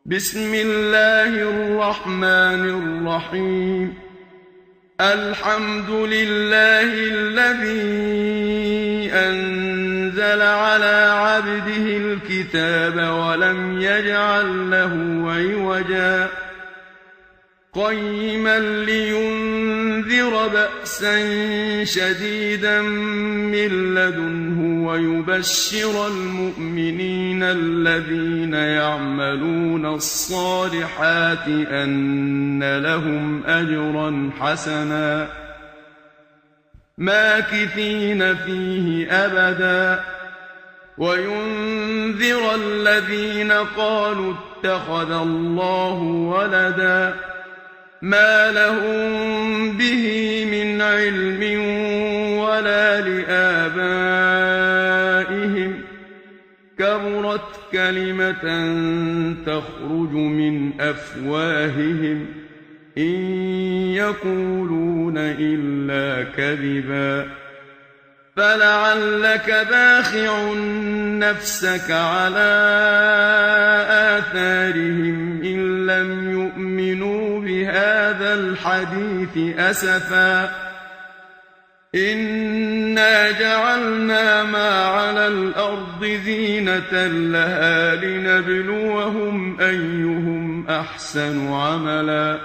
بسم الله الرحمن الرحيم. الحمد لله الذي أنزل على عبده الكتاب ولم يجعل له عوجا قيما لينذر بأسا شديدا من لدنه ويبشر المؤمنين الذين يعملون الصالحات أن لهم أجرا حسنا ماكثين فيه أبدا وينذر الذين قالوا اتخذ الله ولدا ما لهم به من علم ولا لآبائهم كبرت كلمة تخرج من أفواههم إن يقولون إلا كذبا فلعلك باخع نفسك على آثارهم إن لم يؤمنوا بهذا الحديث أسفا إنا جعلنا ما على الأرض زينة لها لنبلوهم أيهم أحسن عملا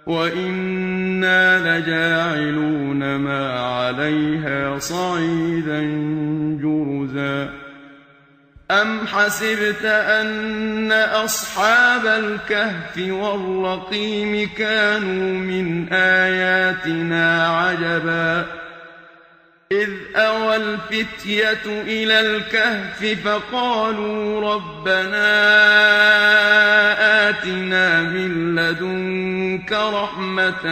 وإنا لجاعلون ما عليها صعيدا جرزا أم حسبت أن أصحاب الكهف والرقيم كانوا من آياتنا عجبا إذ أوى الفتية إلى الكهف فقالوا ربنا آتنا من لدنك رحمة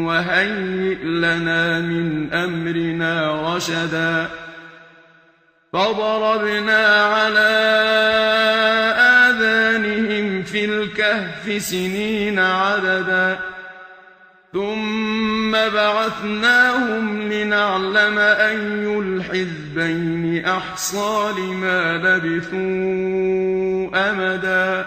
وهيئ لنا من أمرنا رشدا فضربنا على آذانهم في الكهف سنين عددا ثم بعثناهم لنعلم أي الحزبين أحصى لما لبثوا أمدا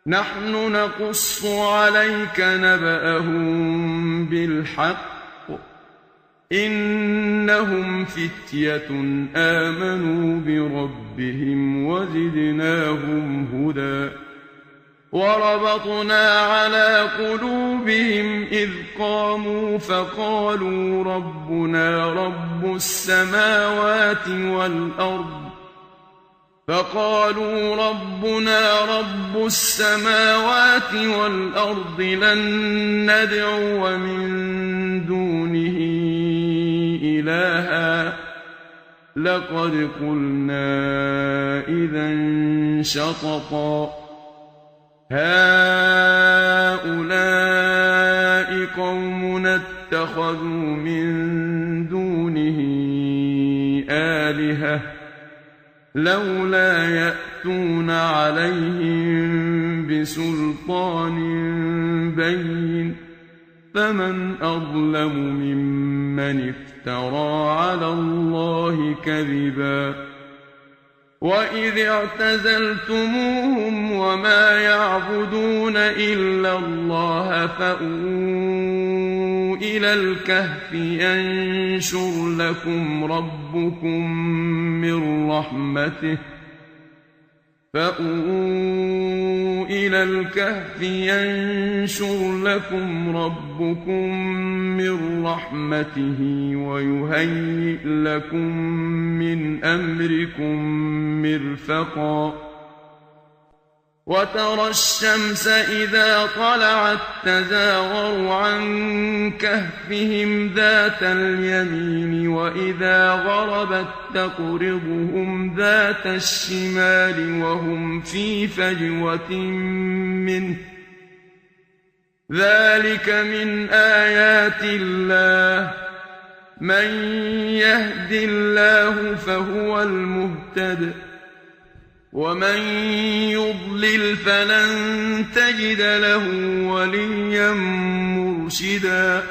نحن نقص عليك نبأهم بالحق إنهم فتية آمنوا بربهم وزدناهم هدى وربطنا على قلوبهم إذ قاموا فقالوا ربنا رب السماوات والأرض لن ندعو من دونه إلها لقد قلنا إذا شططا هؤلاء قومنا اتخذوا من دونه آلهة لولا يأتون عليهم بسلطان بين فمن أظلم ممن افترى على الله كذبا وإذ اعتزلتموهم وما يعبدون إلا الله فأووا إلى الكهف ينشر لكم ربكم من رحمته ويهيئ لكم من أمركم مرفقا وترى الشمس إذا طلعت تزاور عن كهفهم ذات اليمين وإذا غربت تقرضهم ذات الشمال وهم في فجوة منه ذلك من آيات الله من يهد الله فهو المهتد ومن يضلل فلن تجد له وليا مرشدا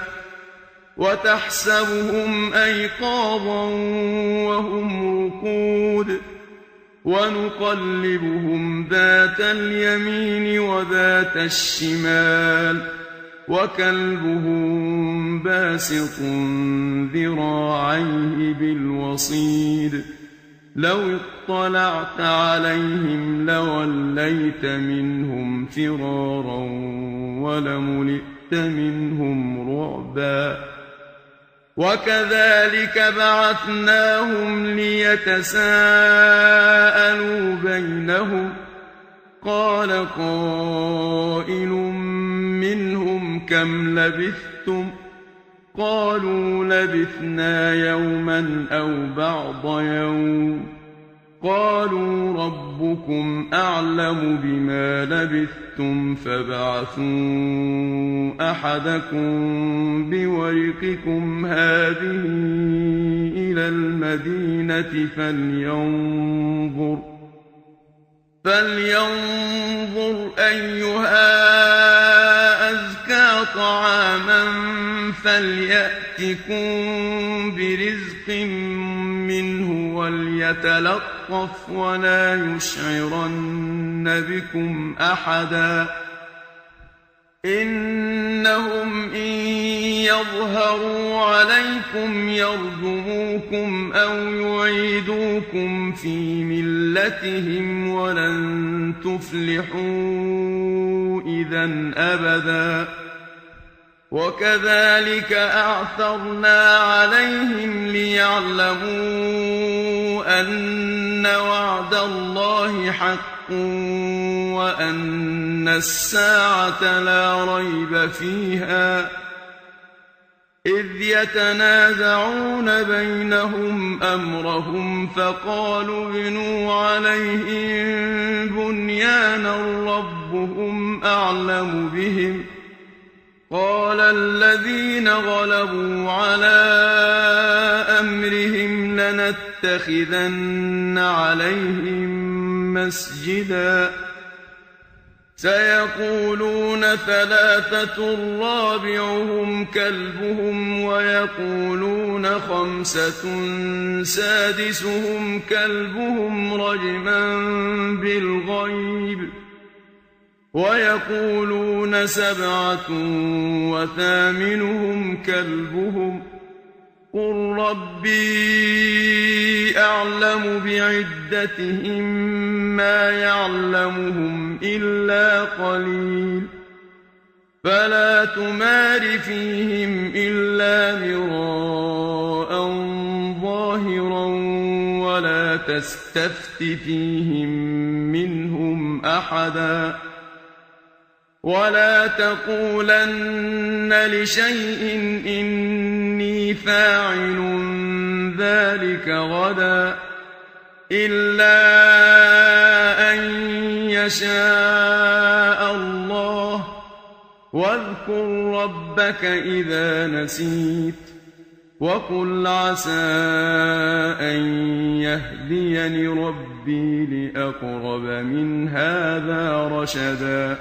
وتحسبهم أيقاظا وهم رقود ونقلبهم ذات اليمين وذات الشمال وكلبهم باسط ذراعيه بالوصيد لو اطلعت عليهم لوليت منهم فرارا ولملئت منهم رعبا وكذلك بعثناهم ليتساءلوا بينهم قال قائل منهم كم لبثتم قالوا لبثنا يوما أو بعض يوم قالوا ربكم أعلم بما لبثتم فابعثوا أحدكم بورقكم هذه إلى المدينة فلينظر أيها أزكى طعاما فليأتكم برزق منه وليتلطف ولا يشعرن بكم أحدا إنهم إن يظهروا عليكم يرجموكم أو يعيدوكم في ملتهم ولن تفلحوا إذا أبدا وكذلك أعثرنا عليهم ليعلموا أن وعد الله حق وأن الساعة لا ريب فيها إذ يتنازعون بينهم أمرهم فقالوا ابنوا عليهم بنيانا ربهم أعلم بهم قال الذين غلبوا على أمرهم لنتخذن عليهم مسجدا سيقولون ثلاثة رابعهم كلبهم ويقولون خمسة سادسهم كلبهم رجما بالغيب ويقولون سبعة وثامنهم كلبهم قل ربي أعلم بعدتهم ما يعلمهم إلا قليل فلا تمار فيهم إلا مراء ظاهرا ولا تستفت فيهم منهم أحدا ولا تقولن لشيء إني فاعل ذلك غدا إلا أن يشاء الله واذكر ربك إذا نسيت وقل عسى أن يهديني ربي لأقرب من هذا رشدا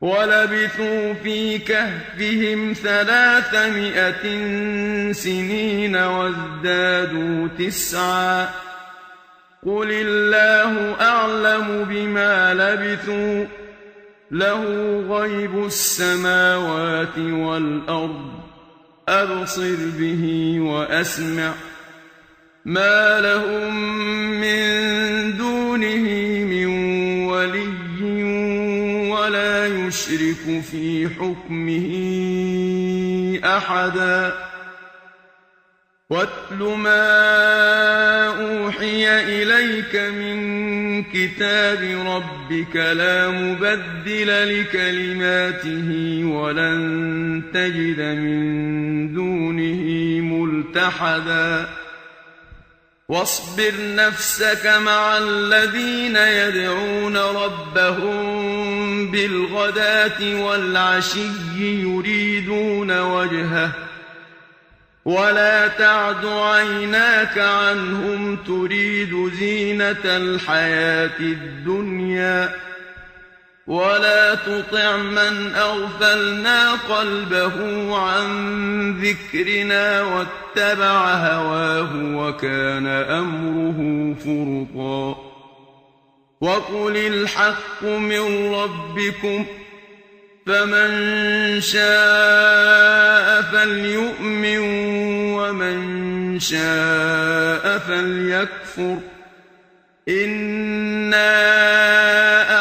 ولبثوا في كهفهم 300 سنين وازدادوا 9 قل الله أعلم بما لبثوا له غيب السماوات والأرض أبصر به وأسمع ما لهم من دونه من ولي ولا يشرك في حكمه أحدا واتل ما أوحي إليك من كتاب ربك لا مبدل لكلماته ولن تجد من دونه ملتحدا واصبر نفسك مع الذين يدعون ربهم بالغداة والعشي يريدون وجهه ولا تعد عيناك عنهم تريد زينة الحياة الدنيا ولا تطع من أغفلنا قلبه عن ذكرنا واتبع هواه وكان أمره فرطا وقل الحق من ربكم فمن شاء فليؤمن ومن شاء فليكفر إنا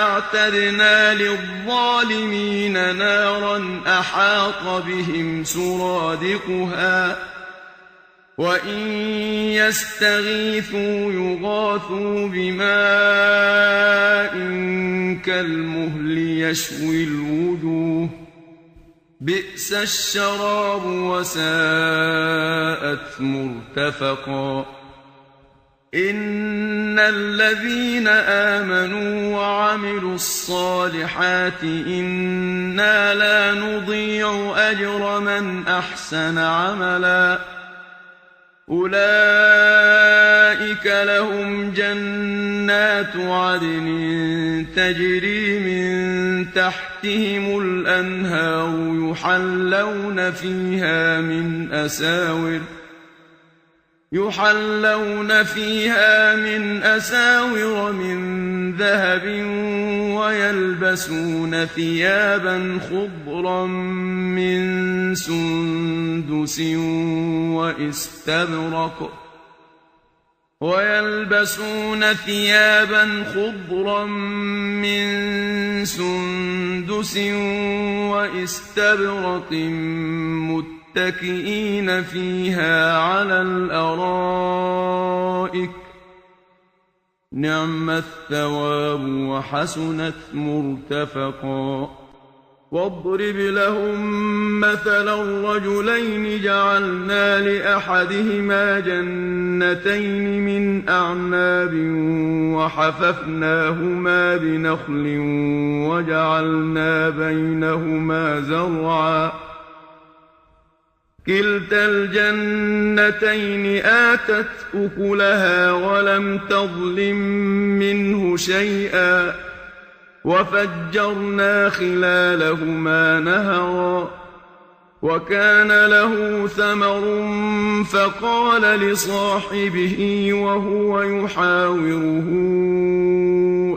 أعتدنا للظالمين نارا أحاط بهم سرادقها وإن يستغيثوا يغاثوا بماء كالمهل يشوي الوجوه بئس الشراب وساءت مرتفقا إن الذين آمنوا وعملوا الصالحات إنا لا نضيع أجر من أحسن عملا أولئك لهم جنات عدن تجري من تحتهم الأنهار يحلون فيها من أساور من ذهب ويلبسون ثيابا خضرا من سندس واستبرق متكئين فيها على الأرائك نعم الثواب وحسنت مرتفقا واضرب لهم مثلا الرجلين جعلنا لأحدهما جنتين من أعناب وحففناهما بنخل وجعلنا بينهما زرعا كلتا الجنتين آتت أكلها ولم تظلم منه شيئا وفجرنا خلالهما نهرا وكان له ثمر فقال لصاحبه وهو يحاوره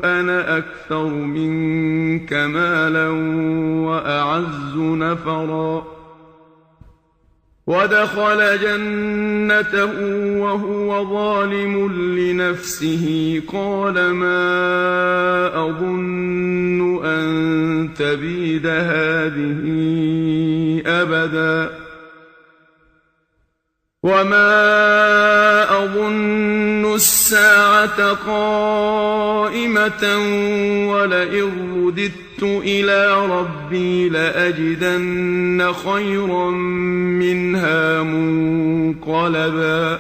أنا أكثر منك مالا وأعز نفرا ودخل جنته وهو ظالم لنفسه قال ما أظن أن تبيد هذه أبدا وما أظن الساعة قائمة ولئن رددت إلى ربي لأجدن خيرا منها منقلبا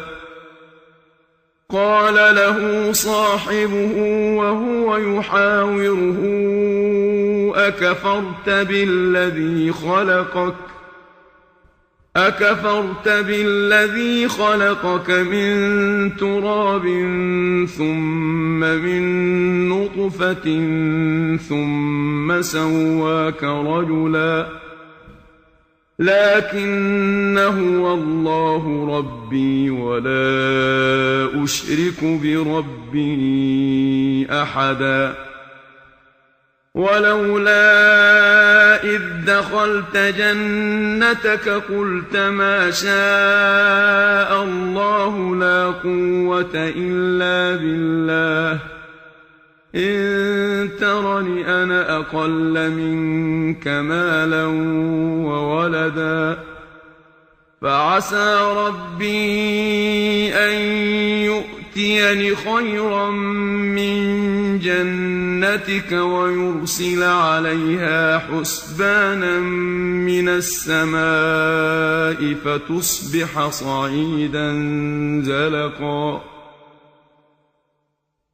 قال له صاحبه وهو يحاوره أكفرت بالذي خلقك من تراب ثم من نطفة ثم سواك رجلا لكن هو الله ربي ولا أشرك بربي أحدا ولولا إذ دخلت جنتك قلت ما شاء الله لا قوة إلا بالله إن ترني أنا أقل منك مالا وولدا فعسى ربي أن يؤتيني خيرا من جنتك ويرسل عليها حسبانا من السماء فتصبح صعيدا زلقا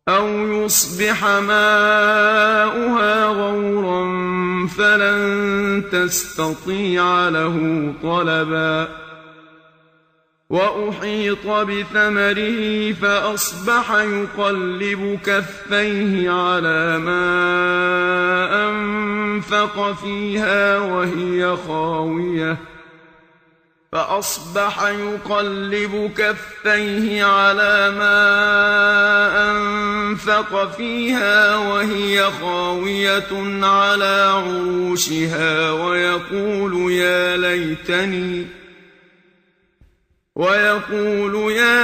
أو يصبح ماؤها غورا فلن تستطيع له طلبا وأحيط بثمره فأصبح يقلب كفيه على ما أنفق فيها وهي خاوية فأصبح يقلب كفيه على ما أنفق فيها وهي خاوية على عروشها ويقول يا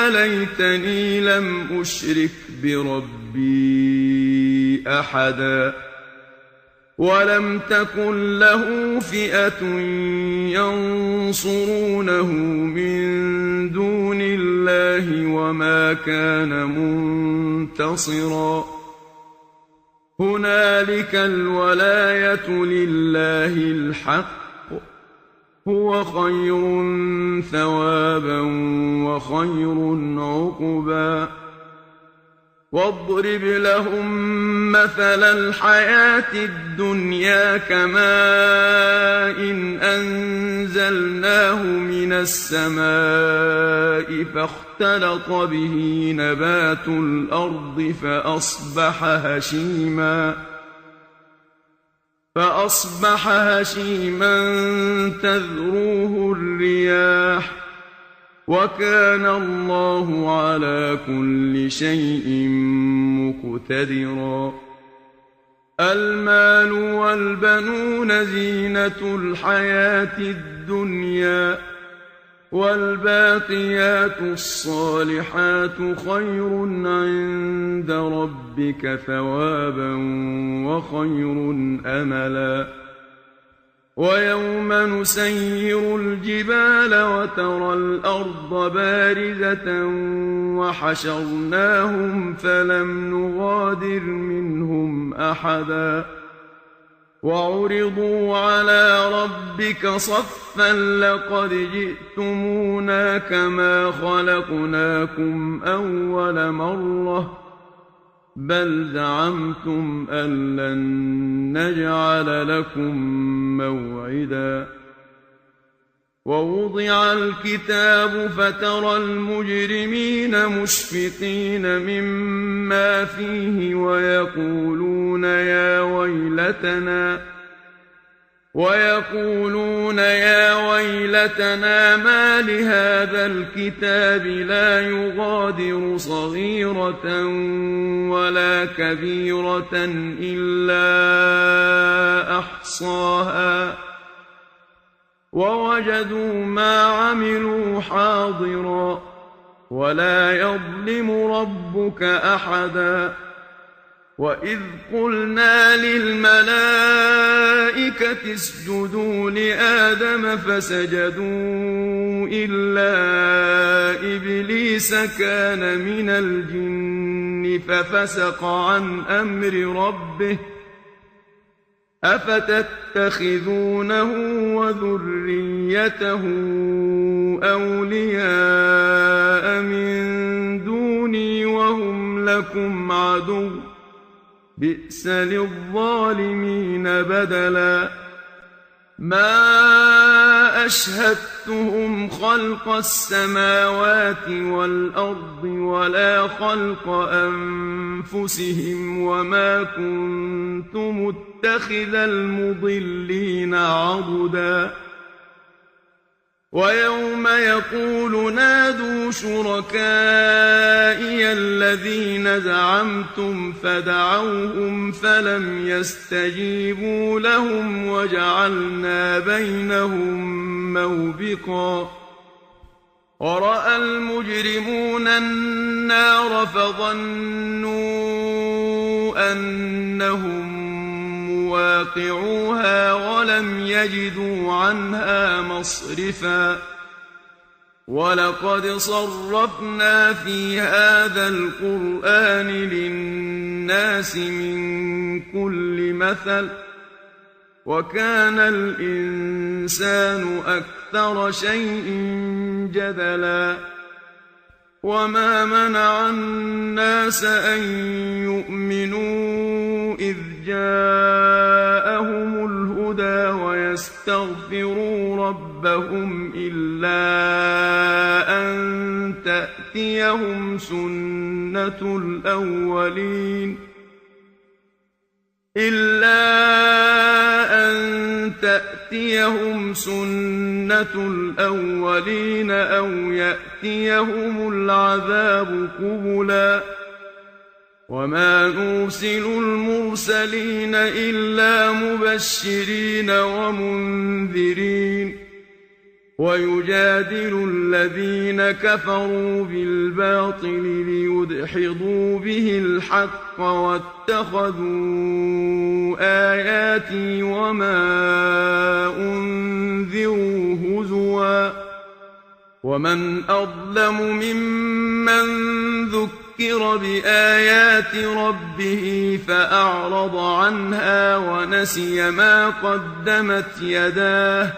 ليتني لم أشرك بربي أحدا ولم تكن له فئة ينصرونه من دون الله وما كان منتصرا هنالك الولاية لله الحق هو خير ثوابا وخير عقبا واضرب لهم مثل الحياة الدنيا كماء أنزلناه من السماء فاختلط به نبات الأرض فأصبح هشيما تذروه الرياح وكان الله على كل شيء مقتدرا المال والبنون زينة الحياة الدنيا والباقيات الصالحات خير عند ربك ثوابا وخير أملا ويوم نسير الجبال وترى الأرض بارزة وحشرناهم فلم نغادر منهم أحدا وعرضوا على ربك صفا لقد جئتمونا كما خلقناكم أول مرة بل زعمتم أن لن نجعل لكم موعدا ووضع الكتاب فترى المجرمين مشفقين مما فيه ويقولون يا ويلتنا ما لهذا الكتاب لا يغادر صغيرة ولا كبيرة إلا أحصاها ووجدوا ما عملوا حاضرا ولا يظلم ربك أحدا وإذ قلنا للملائكة اسجدوا لآدم فسجدوا إلا إبليس كان من الجن ففسق عن أمر ربه أفتتخذونه وذريته أولياء من دوني وهم لكم عدو بئس للظالمين بدلا ما أشهدتهم خلق السماوات والأرض ولا خلق أنفسهم وما كنت متخذ المضلين عضدا ويوم يقول نادوا شركائي الذين زعمتم فدعوهم فلم يستجيبوا لهم وجعلنا بينهم موبقا ورأى المجرمون النار فظنوا أنهم مواقعوها ولم يجدوا عنها مصرفا ولقد صرفنا في هذا القرآن للناس من كل مثل وكان الإنسان أكثر شيء جدلا وما منع الناس أن يؤمنوا إذ جاءهم الهدى ويستغفروا ربهم إلا أن تأتيهم سنة الأولين إلا سُنَّةُ الْأَوَّلِينَ أَوْ يَأْتِيَهُمُ الْعَذَابُ قُبُلًا وَمَا نُرْسِلُ الْمُرْسَلِينَ إِلَّا مُبَشِّرِينَ وَمُنذِرِينَ وَيُجَادِلُ الَّذِينَ كَفَرُوا بِالْبَاطِلِ لِيُدْحِضُوا بِهِ الْحَقَّ وَاتَّخَذُوا آيَاتِي وَمَا أُنذِرُوا هُزُوًا وَمَنْ أَظْلَمُ مِمَّنْ ذُكِّرَ بِآيَاتِ رَبِّهِ فَأَعْرَضَ عَنْهَا وَنَسِيَ مَا قَدَّمَتْ يَدَاهُ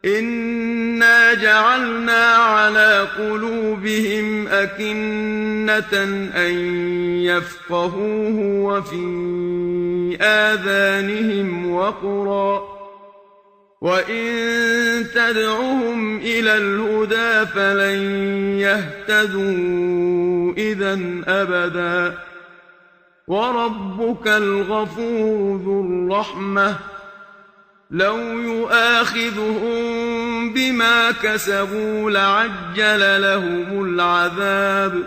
إِنَّا جَعَلْنَا عَلَىٰ قُلُوبِهِمْ أَكِنَّةً أَن يَفْقَهُوهُ وَفِي آذَانِهِمْ وَقْرًا ۚ وَإِن تَدْعُهُمْ إِلَى الْهُدَىٰ فَلَن يَهْتَدُوا إِذًا أَبَدًا ۚ وَرَبُّكَ الْغَفُورُ ذُو الرَّحْمَةِ لَوْ يُؤَاخِذُهُم بِمَا كَسَبُوا لَعَجَّلَ لَهُمُ الْعَذَابَ ۚ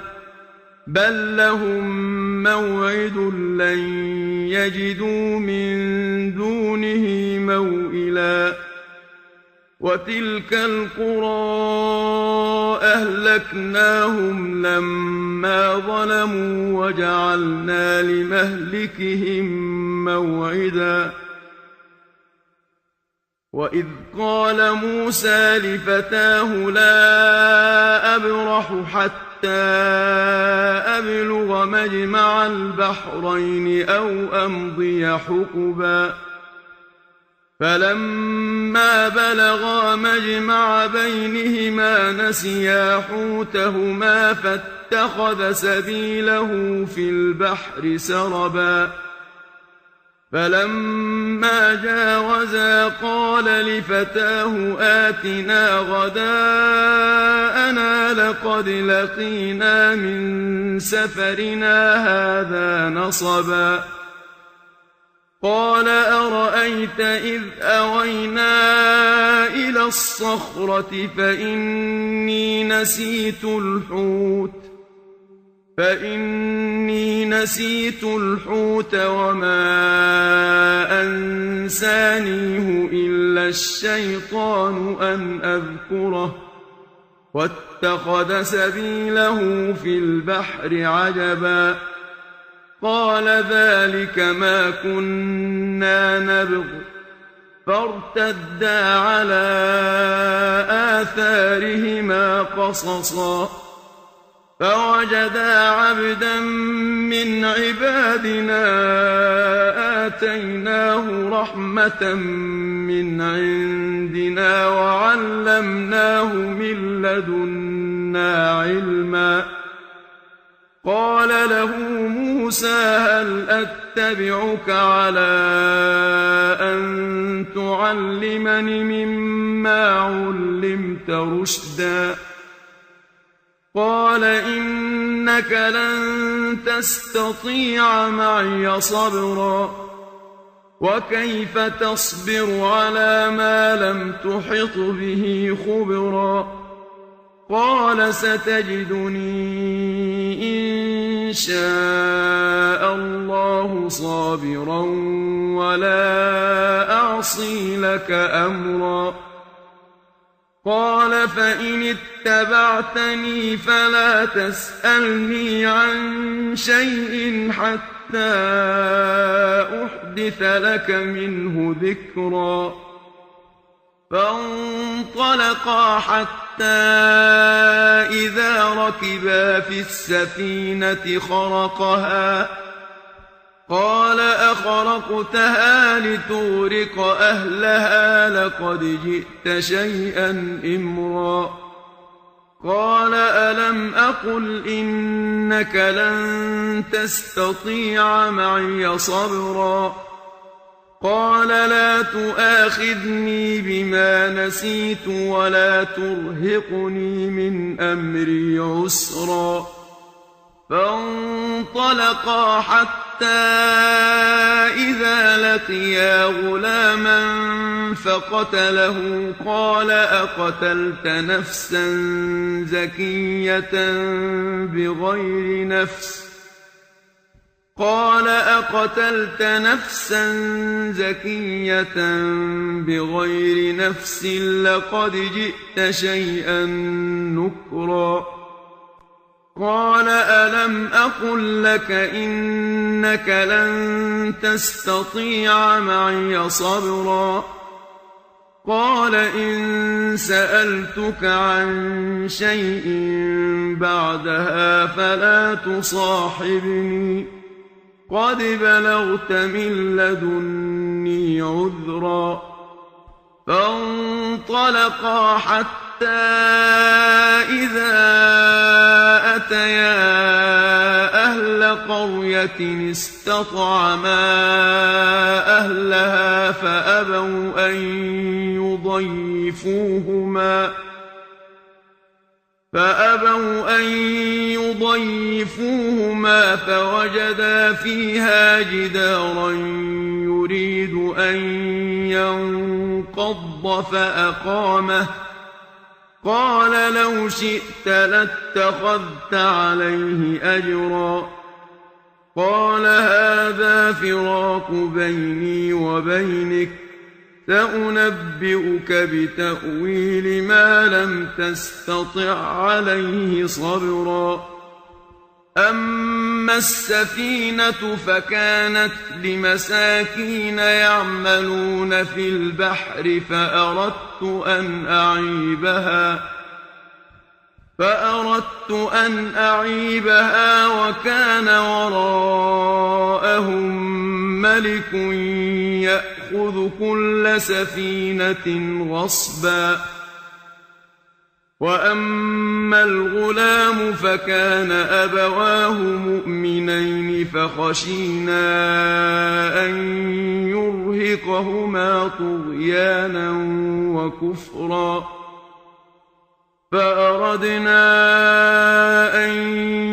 بَل لَّهُم مَّوْعِدٌ لَّن يَجِدُوا مِن دُونِهِ مَوْئِلًا وَتِلْكَ الْقُرَىٰ أَهْلَكْنَاهُمْ لَمَّا ظَلَمُوا وَجَعَلْنَا لِمَهْلِكِهِم مَّوْعِدًا وَإِذْ قَالَ مُوسَىٰ لِفَتَاهُ لَا أَبْرَحُ حَتَّىٰ أَبْلُغَ مَجْمَعَ الْبَحْرَيْنِ أَوْ أَمْضِيَ حُقُبًا فَلَمَّا بَلَغَا مَجْمَعَ بَيْنِهِمَا نَسِيَا حُوتَهُمَا فَاتَّخَذَ سَبِيلَهُ فِي الْبَحْرِ سَرَبًا فَلَمَّا جَاوَزَا قَالَ لِفَتَاهُ آتِنَا غَدَاءَنَا لَقَدْ لَقِينَا مِن سَفَرِنَا هَٰذَا نَصَبًا قَالَ أَرَأَيْتَ إِذْ أَوَيْنَا إِلَى الصَّخْرَةِ فَإِنِّي نَسِيتُ الْحُوتَ وَمَا أَنسَانِيهُ إِلَّا الشَّيْطَانُ أَنْ أَذْكُرَهُ ۚ وَاتَّخَذَ سَبِيلَهُ فِي الْبَحْرِ عَجَبًا قَالَ ذَٰلِكَ مَا كُنَّا نَبْغِ ۚ فَارْتَدَّا عَلَىٰ آثَارِهِمَا قَصَصًا فَوَجَدَا عَبْدًا مِّنْ عِبَادِنَا آتَيْنَاهُ رَحْمَةً مِّنْ عِندِنَا وَعَلَّمْنَاهُ مِن لَّدُنَّا عِلْمًا قَالَ لَهُ مُوسَىٰ هَلْ أَتَّبِعُكَ عَلَىٰ أَن تُعَلِّمَنِ مِمَّا عُلِّمْتَ رُشْدًا قَالَ إِنَّكَ لَن تَسْتَطِيعَ مَعِيَ صَبْرًا وَكَيْفَ تَصْبِرُ عَلَىٰ مَا لَمْ تُحِطْ بِهِ خُبْرًا قَالَ سَتَجِدُنِي إِن شَاءَ اللَّهُ صَابِرًا وَلَا أَعْصِي لَكَ أَمْرًا قَالَ فَإِنِ اتَّبَعْتَنِي فَلَا تَسْأَلْنِي عَن شَيْءٍ حَتَّىٰ أُحْدِثَ لَكَ مِنْهُ ذِكْرًا فَانطَلَقَا حَتَّىٰ إِذَا رَكِبَا فِي السَّفِينَةِ خَرَقَهَا قَالَ أَخَرَقْتَهَا لِتُغْرِقَ أَهْلَهَا لَقَدْ جِئْتَ شَيْئًا إِمْرًا قَالَ أَلَمْ أَقُلْ إِنَّكَ لَن تَسْتَطِيعَ مَعِيَ صَبْرًا قَالَ لَا تُؤَاخِذْنِي بِمَا نَسِيتُ وَلَا تُرْهِقْنِي مِنْ أَمْرِي عُسْرًا فَانطَلَقَا حَتَّىٰ إِذَا لَقِيَا غُلَامًا فقتله قال أقتلت نفسا زكية بغير نفس لقد جئت شيئا نكرا قال ألم أقل لك إنك لن تستطيع معي صبرا قال إن سألتك عن شيء بعدها فلا تصاحبني قد بلغت من لدني عذرا فانطلقا حتى إذا أتيا أهل قرية استطعما أهلها فأبوا أن يضيفوهما فوجدا فيها جدارا يريد أن ينقض فأقامه قال لو شئت لاتخذت عليه أجرا قال هذا فراق بيني وبينك سأنبئك بتأويل ما لم تستطع عليه صبرا أما السفينة فكانت لمساكين يعملون في البحر فأردت أن أعيبها وكان وراءهم ملك يأخذ كل سفينة غصبا وأما الغلام فكان أبواه مؤمنين فخشينا أن يرهقهما طغيانا وكفرا فأردنا أن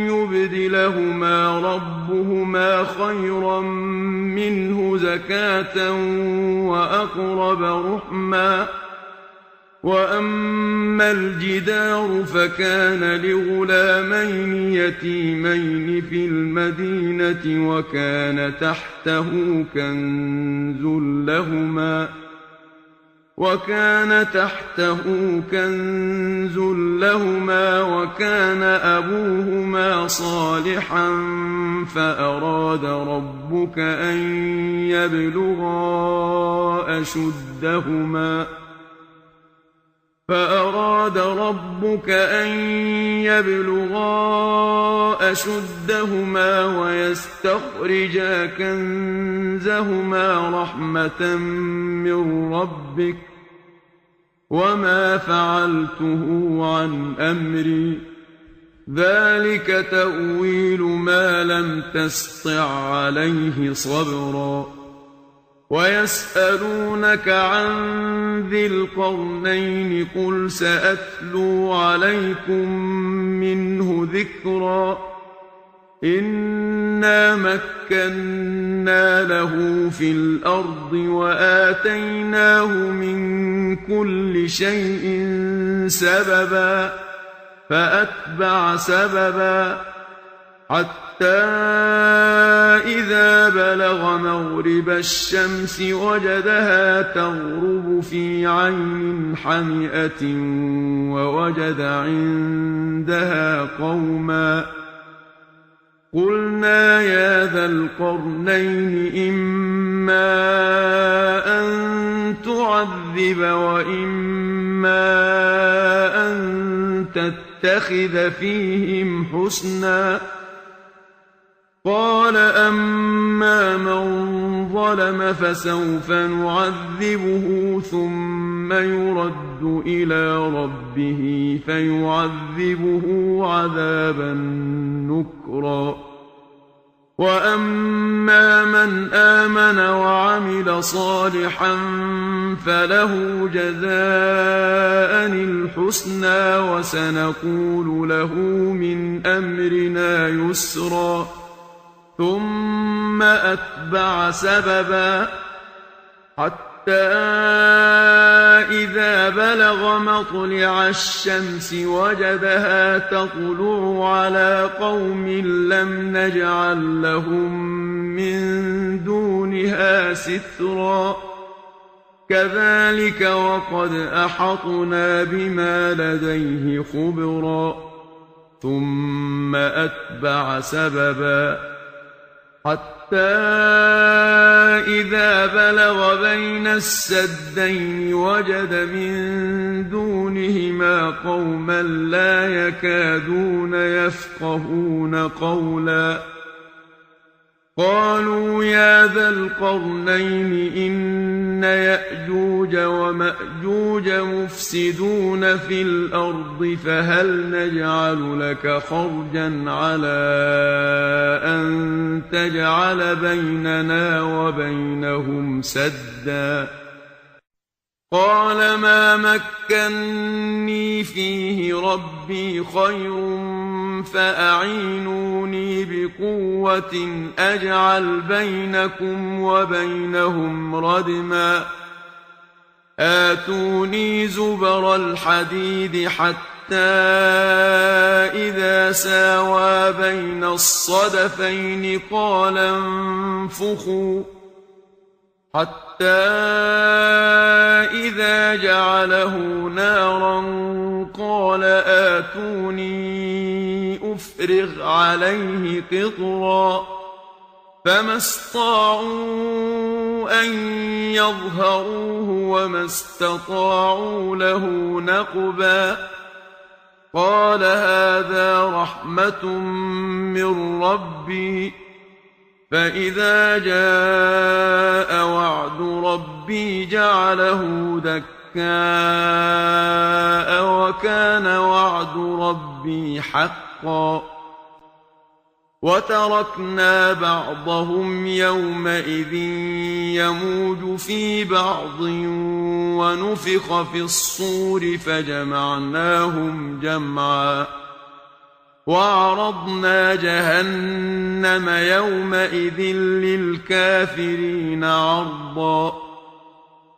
يبدلهما ربهما خيرا منه زكاة وأقرب رحما وأما الجدار فكان لغلامين يتيمين في المدينة وكان تحته كنز لهما وكان أبوهما صالحا فأراد ربك أن يبلغا أشدهما ويستخرجا كنزهما رحمة من ربك وما فعلته عن أمري ذلك تأويل ما لم تسطع عليه صبرا ويسألونك عن ذي القرنين قل سأتلو عليكم منه ذكرا إنا مكنا له في الأرض وآتيناه من كل شيء سببا فأتبع سببا حتى إذا بلغ مغرب الشمس وجدها تغرب في عين حمئة ووجد عندها قوما قلنا يا ذا القرنين إما أن تعذب وإما أن تتخذ فيهم حسنا قال أما من ظلم فسوف نعذبه ثم يرد إلى ربه فيعذبه عذابا نكرا وأما من آمن وعمل صالحا فله جزاء الحسنى وسنقول له من أمرنا يسرا ثم أتبع سببا حتى إذا بلغ مطلع الشمس وجدها تطلع على قوم لم نجعل لهم من دونها سترا كذلك وقد أحطنا بما لديه خبرا ثم أتبع سببا حتى إذا بلغ بين السدين وجد من دونهما قوما لا يكادون يفقهون قولا قالوا يا ذا القرنين إن يأجوج ومأجوج مفسدون في الأرض فهل نجعل لك خرجا على أن تجعل بيننا وبينهم سدا قال ما مكني فيه ربي خير فأعينوني بقوة أجعل بينكم وبينهم ردما آتوني زبر الحديد حتى إذا ساوى بين الصدفين قال انفخوا حتى إذا جعله نارا قال آتوني أفرغ عليه قطرا فما استطاعوا أن يظهروه وما استطاعوا له نقبا قال هذا رحمة من ربي فإذا جاء وعد ربي جعله دكاء وكان وعد ربي حقا وتركنا بعضهم يومئذ يموج في بعض ونفخ في الصور فجمعناهم جمعا وعرضنا جهنم يومئذ للكافرين عرضا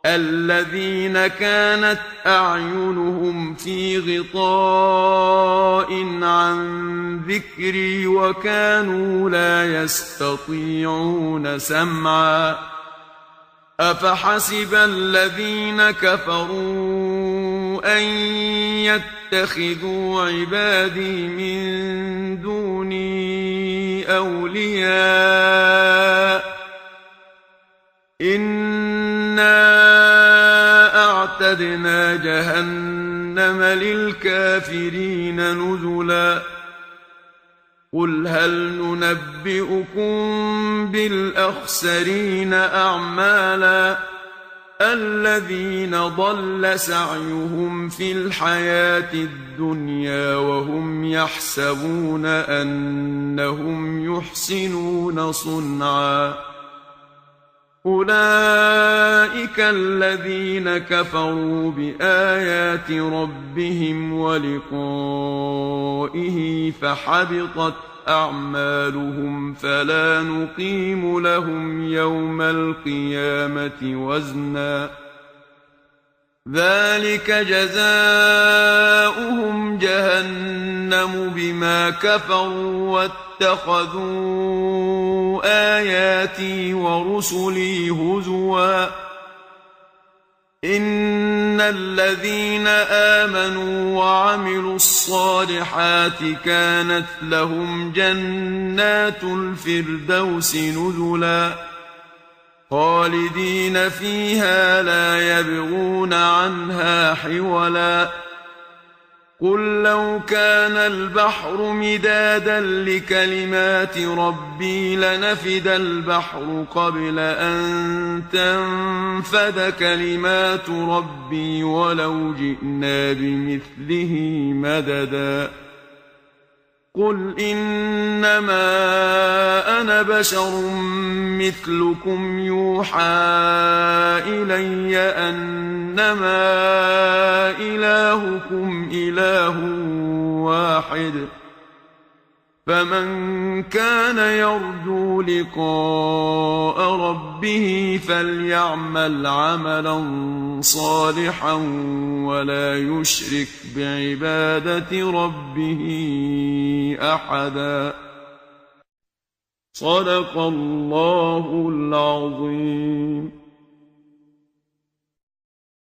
الذين كانت أعينهم في غطاء عن ذكري وكانوا لا يستطيعون سمعا أفحسب الذين كفروا أن يتخذوا عبادي من دوني أولياء إنا أعتدنا جهنم للكافرين نزلا قل هل ننبئكم بالأخسرين أعمالا الذين ضل سعيهم في الحياة الدنيا وهم يحسبون أنهم يحسنون صنعا أولئك الذين كفروا بآيات ربهم ولقائه فحبطت أعمالهم فلا نقيم لهم يوم القيامة وزنا ذلك جزاؤهم جهنم بما كفروا واتخذوا آياتي ورسلي هزوا إن الذين آمنوا وعملوا الصالحات كانت لهم جنات الفردوس نزلا خالدين فيها لا يبغون عنها حولا قل لو كان البحر مدادا لكلمات ربي لنفد البحر قبل أن تنفد كلمات ربي ولو جئنا بمثله مددا قل إنما أنا بشر مثلكم يوحى إلي أنما إلهكم إله واحد فمن كان يرجو لقاء ربه فليعمل عملا صالحا ولا يشرك بعبادة ربه أحدا. صدق الله العظيم.